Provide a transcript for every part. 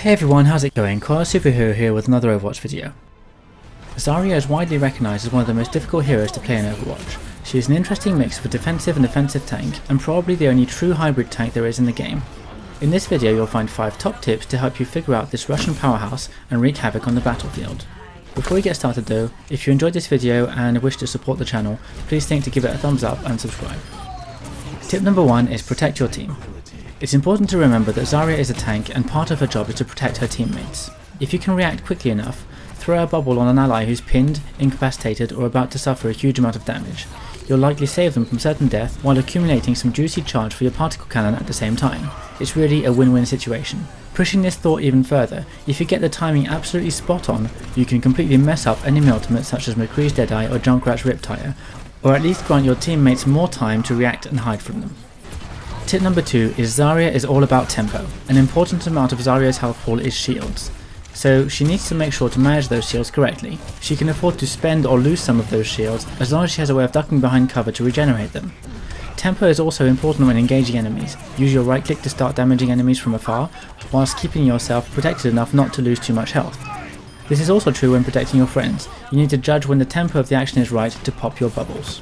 Hey everyone, how's it going? Koala Superhero here with another Overwatch video. Zarya is widely recognised as one of the most difficult heroes to play in Overwatch. She is an interesting mix of a defensive and offensive tank, and probably the only true hybrid tank there is in the game. In this video you'll find 5 top tips to help you figure out this Russian powerhouse and wreak havoc on the battlefield. Before we get started though, if you enjoyed this video and wish to support the channel, please think to give it a thumbs up and subscribe. Tip number 1 is protect your team. It's important to remember that Zarya is a tank and part of her job is to protect her teammates. If you can react quickly enough, throw a bubble on an ally who's pinned, incapacitated or about to suffer a huge amount of damage. You'll likely save them from certain death while accumulating some juicy charge for your particle cannon at the same time. It's really a win-win situation. Pushing this thought even further, if you get the timing absolutely spot on, you can completely mess up enemy ultimates such as McCree's Deadeye or Junkrat's Riptire, or at least grant your teammates more time to react and hide from them. Tip number 2 is Zarya is all about tempo. An important amount of Zarya's health pool is shields, so she needs to make sure to manage those shields correctly. She can afford to spend or lose some of those shields as long as she has a way of ducking behind cover to regenerate them. Tempo is also important when engaging enemies. Use your right click to start damaging enemies from afar, whilst keeping yourself protected enough not to lose too much health. This is also true when protecting your friends. You need to judge when the tempo of the action is right to pop your bubbles.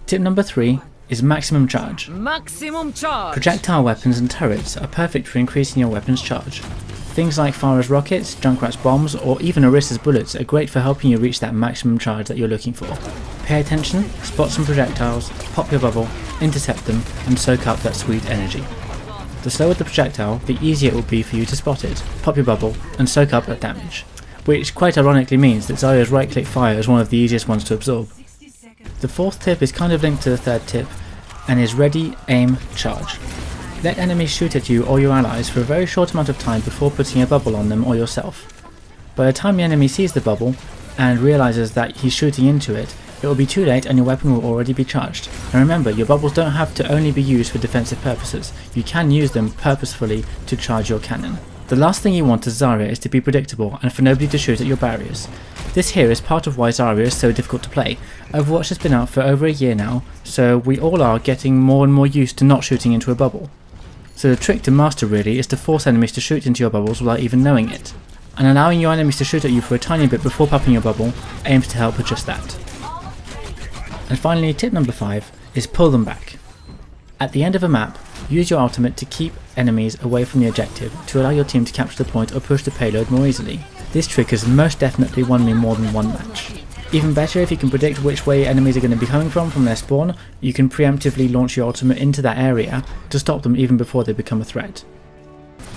Tip number 3 is maximum charge. Maximum charge! Projectile weapons and turrets are perfect for increasing your weapon's charge. Things like Farah's rockets, Junkrat's bombs, or even Orisa's bullets are great for helping you reach that maximum charge that you're looking for. Pay attention, spot some projectiles, pop your bubble, intercept them, and soak up that sweet energy. The slower the projectile, the easier it will be for you to spot it, pop your bubble, and soak up that damage. Which quite ironically means that Zarya's right click fire is one of the easiest ones to absorb. The 4th tip is kind of linked to the 3rd tip, and is ready, aim, charge. Let enemies shoot at you or your allies for a very short amount of time before putting a bubble on them or yourself. By the time the enemy sees the bubble and realises that he's shooting into it, it will be too late and your weapon will already be charged. And remember, your bubbles don't have to only be used for defensive purposes. You can use them purposefully to charge your cannon. The last thing you want as Zarya is to be predictable and for nobody to shoot at your barriers. This here is part of why Zarya is so difficult to play. Overwatch has been out for over a year now, so we all are getting more and more used to not shooting into a bubble. So the trick to master really is to force enemies to shoot into your bubbles without even knowing it. And allowing your enemies to shoot at you for a tiny bit before popping your bubble aims to help with just that. And finally, tip number 5 is pull them back. At the end of a map, use your ultimate to keep enemies away from the objective to allow your team to capture the point or push the payload more easily. This trick has most definitely won me more than one match. Even better, if you can predict which way enemies are going to be coming from their spawn, you can preemptively launch your ultimate into that area to stop them even before they become a threat.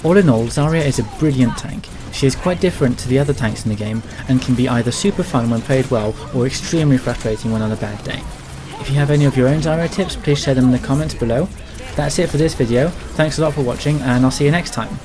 All in all, Zarya is a brilliant tank. She is quite different to the other tanks in the game and can be either super fun when played well or extremely frustrating when on a bad day. If you have any of your own Zarya tips, please share them in the comments below. That's it for this video, thanks a lot for watching and I'll see you next time.